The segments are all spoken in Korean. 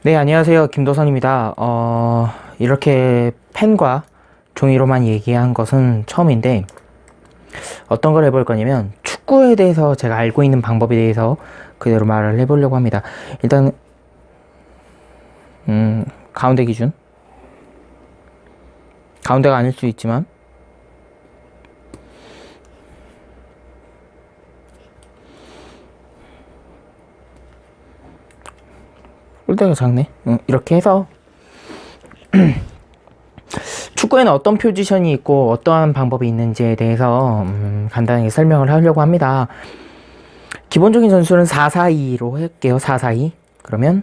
네, 안녕하세요. 김도선입니다. 이렇게 펜과 종이로만 얘기한 것은 처음인데, 어떤 걸 해볼 거냐면, 축구에 대해서 제가 알고 있는 방법에 대해서 그대로 말을 해보려고 합니다. 일단, 가운데 기준. 가운데가 아닐 수 있지만, 꼴대가 작네. 이렇게 해서, 축구에는 어떤 포지션이 있고 어떠한 방법이 있는지에 대해서 간단하게 설명을 하려고 합니다. 기본적인 전술은 4-4-2로 할게요. 4-4-2. 그러면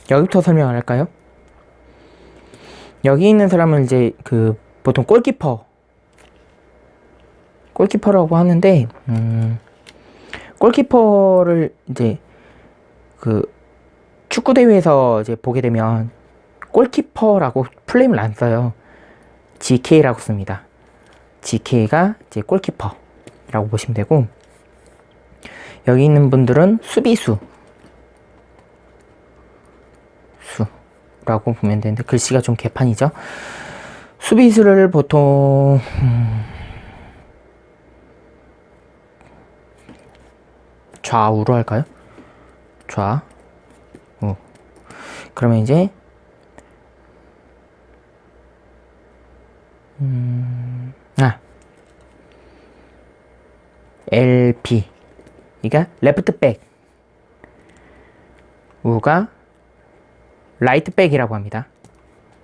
여기부터 설명을 할까요? 여기 있는 사람은 이제 보통 골키퍼라고 하는데, 골키퍼를 이제 축구 대회에서 이제 보게 되면 골키퍼라고 풀네임을 안 써요. GK라고 씁니다. GK가 이제 골키퍼라고 보시면 되고, 여기 있는 분들은 수비수라고 보면 되는데, 글씨가 좀 개판이죠. 수비수를 보통 좌우로 할까요? 좌우. 그러면 이제 LP 이가 레프트 백, 우가 라이트 백이라고 합니다.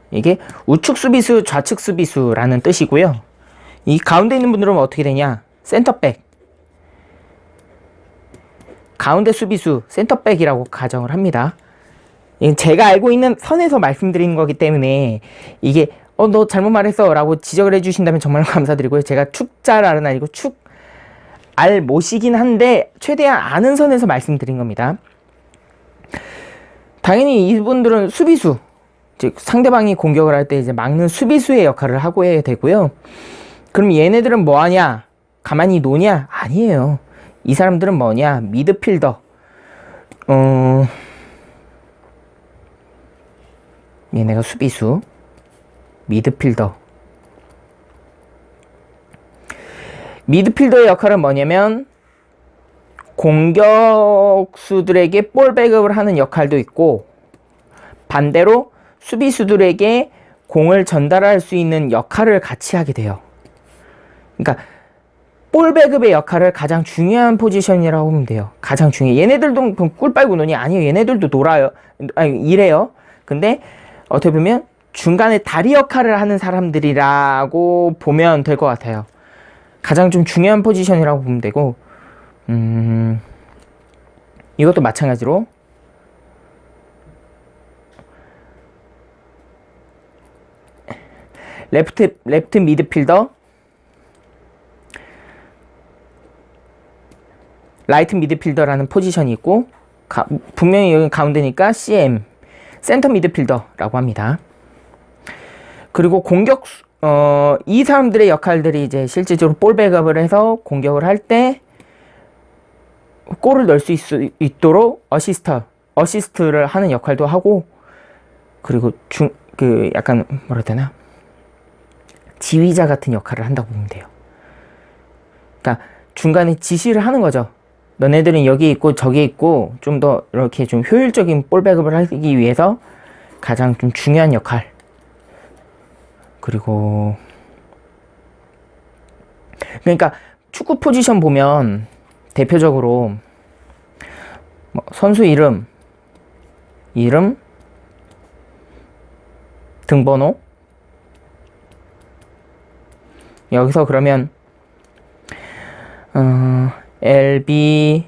이게 우측 수비수, 좌측 수비수라는 뜻이고요. 이 가운데 있는 분들은 어떻게 되냐? 센터백, 가운데 수비수, 센터백이라고 가정을 합니다. 제가 알고 있는 선에서 말씀드린 거기 때문에 이게 너 잘못 말했어 라고 지적을 해주신다면 정말 감사드리고요. 제가 축자랄은 아니고 축알 못이긴 한데 최대한 아는 선에서 말씀드린 겁니다. 당연히 이분들은 수비수, 즉 상대방이 공격을 할 때 이제 막는 수비수의 역할을 하고 해야 되고요. 그럼 얘네들은 뭐 하냐? 가만히 노냐? 아니에요. 이 사람들은 뭐냐? 미드필더. 얘네가 수비수, 미드필더. 미드필더의 역할은 뭐냐면 공격수들에게 볼 백업을 하는 역할도 있고, 반대로 수비수들에게 공을 전달할 수 있는 역할을 같이 하게 돼요. 그러니까 볼 백업의 역할을 가장 중요한 포지션이라고 하면 돼요. 가장 중요해. 얘네들도 꿀 빨고 노니? 아니요. 얘네들도 놀아요. 아니, 이래요. 근데 어떻게 보면 중간에 다리 역할을 하는 사람들이라고 보면 될 것 같아요. 가장 좀 중요한 포지션이라고 보면 되고, 이것도 마찬가지로 레프트 미드필더, 라이트 미드필더라는 포지션이 있고, 분명히 여기 가운데니까 CM, 센터 미드필더라고 합니다. 그리고 이 사람들의 역할들이 이제 실질적으로 볼 백업을 해서 공격을 할 때 골을 넣을 수 있도록 어시스트를 하는 역할도 하고, 그리고 약간 뭐라 해야 되나? 지휘자 같은 역할을 한다고 보면 돼요. 그러니까 중간에 지시를 하는 거죠. 너네들은 여기 있고 저기 있고, 좀 더 이렇게 좀 효율적인 볼 백업을 하기 위해서 가장 좀 중요한 역할. 그리고 그러니까 축구 포지션 보면 대표적으로 선수 이름, 등번호. 여기서 그러면 LB,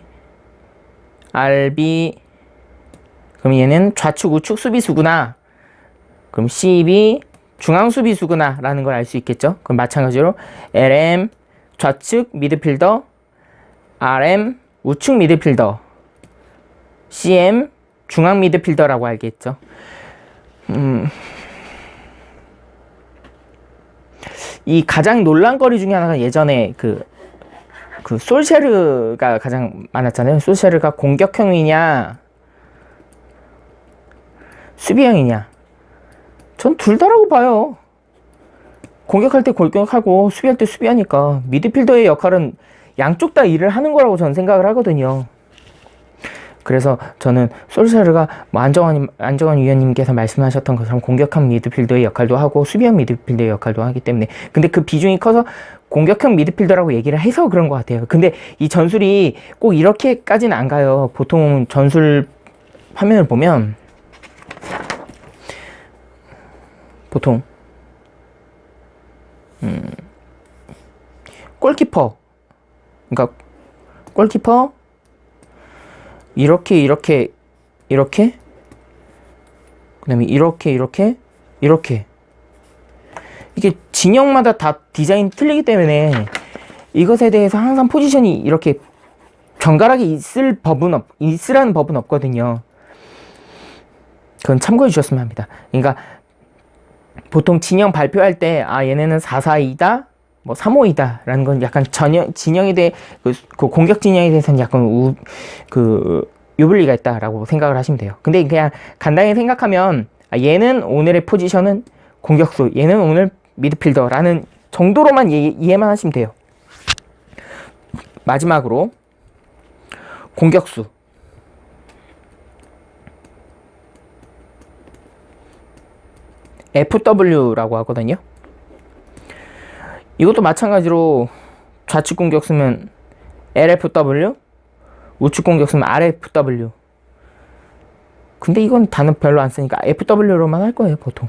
RB, 그럼 얘는 좌측 우측 수비수구나. 그럼 CB 중앙 수비수구나 라는 걸 알 수 있겠죠. 그럼 마찬가지로 LM 좌측 미드필더, RM 우측 미드필더, CM 중앙 미드필더라고 알겠죠. 이 가장 논란거리 중에 하나가 예전에 그 솔셰르가 가장 많았잖아요. 솔셰르가 공격형이냐 수비형이냐. 전 둘 다라고 봐요. 공격할 때 공격하고 수비할 때 수비하니까 미드필더의 역할은 양쪽 다 일을 하는 거라고 저는 생각을 하거든요. 그래서 저는 솔샤르가 뭐 안정환 위원님께서 말씀하셨던 것처럼 공격형 미드필더의 역할도 하고 수비형 미드필더의 역할도 하기 때문에, 근데 그 비중이 커서 공격형 미드필더라고 얘기를 해서 그런 것 같아요. 근데 이 전술이 꼭 이렇게까지는 안 가요. 보통 전술 화면을 보면 보통 골키퍼, 그러니까 골키퍼 이렇게 그다음에 이렇게 이게 진영마다 다 디자인 틀리기 때문에 이것에 대해서 항상 포지션이 이렇게 정갈하게 있으라는 법은 없거든요. 그건 참고해 주셨으면 합니다. 그러니까 보통 진영 발표할 때 얘네는 4-4-2다 뭐 3-5-2다 라는 건 약간 진영에 대해 그 공격 진영에 대해서는 약간 유불리가 있다라고 생각을 하시면 돼요. 근데 그냥 간단히 생각하면 얘는 오늘의 포지션은 공격수, 얘는 오늘 미드필더라는 정도로만 이해만 하시면 돼요. 마지막으로 공격수. FW라고 하거든요. 이것도 마찬가지로 좌측 공격수면 LFW, 우측 공격수면 RFW. 근데 이건 단어 별로 안 쓰니까 FW로만 할 거예요, 보통.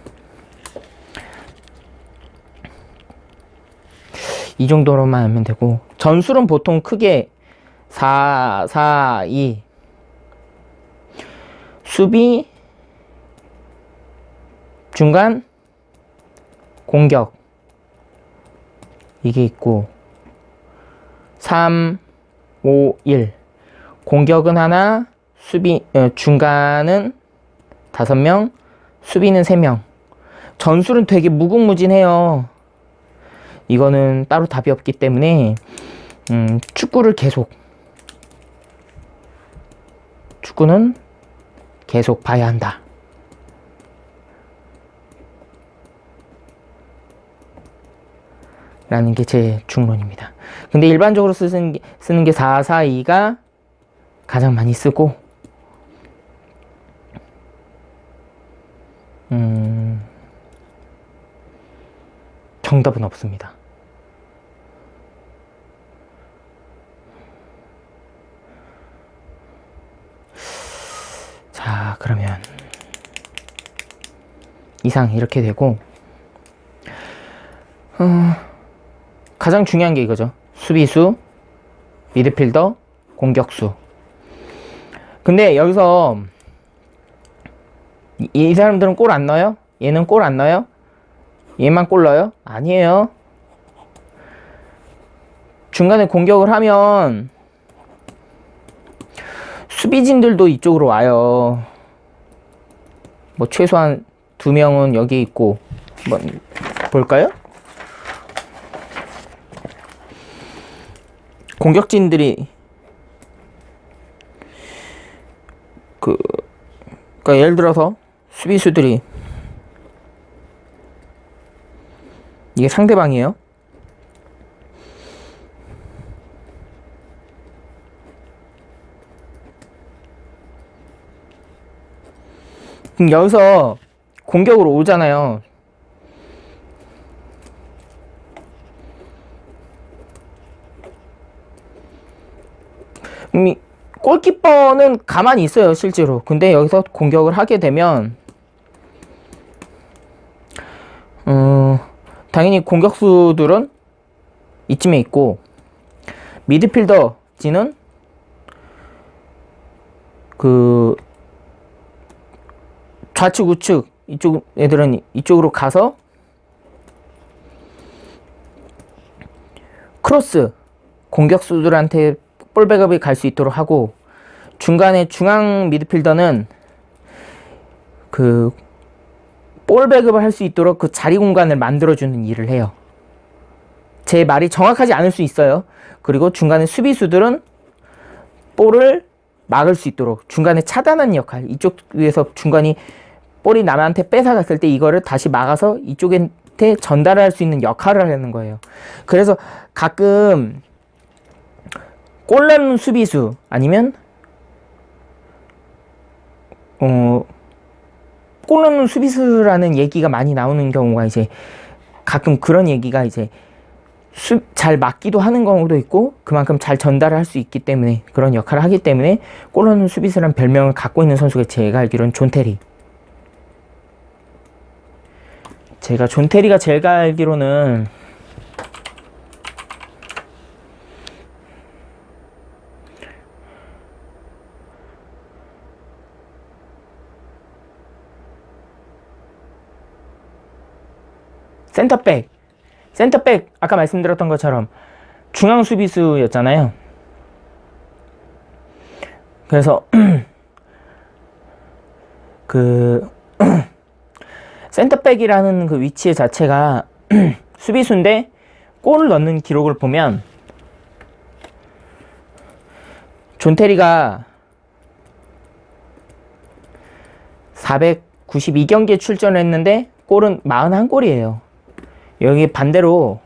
이 정도로만 하면 되고, 전술은 보통 크게 4-4-2 수비, 중간, 공격 이게 있고 3-5-1 공격은 하나, 중간은 5명, 수비는 3명. 전술은 되게 무궁무진해요. 이거는 따로 답이 없기 때문에 축구는 계속 봐야 한다. 라는 게 제 중론입니다. 근데 일반적으로 쓰는 게 4-4-2가 가장 많이 쓰고, 정답은 없습니다. 자, 그러면 이상 이렇게 되고, 가장 중요한 게 이거죠. 수비수, 미드필더, 공격수. 근데 여기서 이 사람들은 골 안 넣어요? 얘는 골 안 넣어요? 얘만 골 넣어요? 아니에요. 중간에 공격을 하면 수비진들도 이쪽으로 와요. 뭐 최소한 2명은 여기 있고, 한번 볼까요? 공격진들이 그러니까 예를 들어서 수비수들이 이게 상대방이에요. 그럼 여기서 공격으로 오잖아요. 골키퍼는 가만히 있어요, 실제로. 근데 여기서 공격을 하게 되면 당연히 공격수들은 이쯤에 있고, 미드필더진은 좌측 우측 이쪽 애들은 이쪽으로 가서 크로스 공격수들한테 볼백업이 갈 수 있도록 하고, 중간에 중앙 미드필더는 볼백업을 할 수 있도록 그 자리 공간을 만들어주는 일을 해요. 제 말이 정확하지 않을 수 있어요. 그리고 중간에 수비수들은 볼을 막을 수 있도록 중간에 차단하는 역할, 이쪽에서 중간이 볼이 남한테 뺏어갔을 때 이거를 다시 막아서 이쪽한테 전달할 수 있는 역할을 하는 거예요. 그래서 가끔 골 넣는 수비수 아니면 골 넣는 수비수라는 얘기가 많이 나오는 경우가 이제 가끔 그런 얘기가 이제 잘 맞기도 하는 경우도 있고 그만큼 잘 전달을 할 수 있기 때문에 그런 역할을 하기 때문에 골 넣는 수비수라는 별명을 갖고 있는 선수가 제가 알기로는 존 테리. 존 테리가 제가 알기로는 센터백 아까 말씀드렸던 것처럼 중앙 수비수였잖아요. 그래서 센터백이라는 그 위치 자체가 수비수인데 골을 넣는 기록을 보면 존 테리가 492경기에 출전을 했는데 골은 41골이에요. 여기 반대로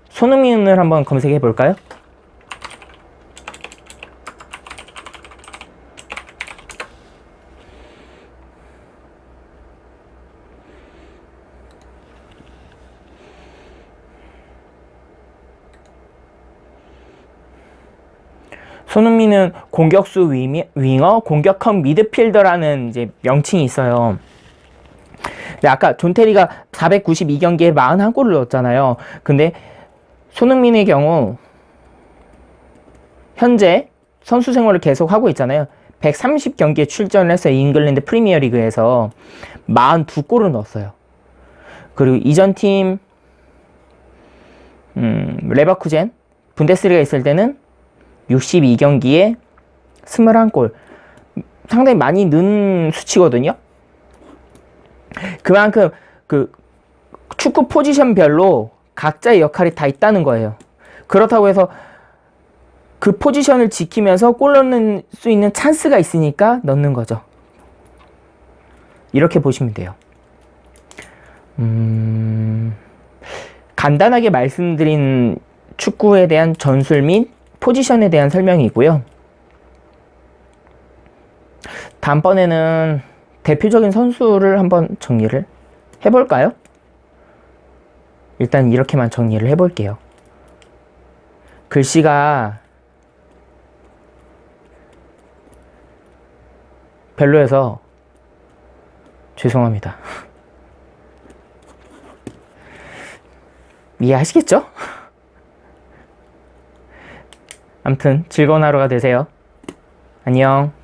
손흥민을 한번 검색해 볼까요? 손흥민은 공격수 윙어, 공격형 미드필더라는 이제 명칭이 있어요. 근데 아까 존 테리가 492경기에 41골을 넣었잖아요. 근데 손흥민의 경우 현재 선수 생활을 계속 하고 있잖아요. 130경기에 출전을 해서 잉글랜드 프리미어리그에서 42골을 넣었어요. 그리고 이전 팀 레버쿠젠 분데스리가 있을 때는 62경기에 21골, 상당히 많이 는 수치거든요. 그만큼 그 축구 포지션별로 각자의 역할이 다 있다는 거예요. 그렇다고 해서 그 포지션을 지키면서 골 넣는 수 있는 찬스가 있으니까 넣는 거죠. 이렇게 보시면 돼요. 간단하게 말씀드린 축구에 대한 전술 및 포지션에 대한 설명이고요. 다음번에는 대표적인 선수를 한번 정리를 해볼까요? 일단 이렇게만 정리를 해볼게요. 글씨가 별로여서 죄송합니다. 이해하시겠죠? 아무튼 즐거운 하루가 되세요. 안녕.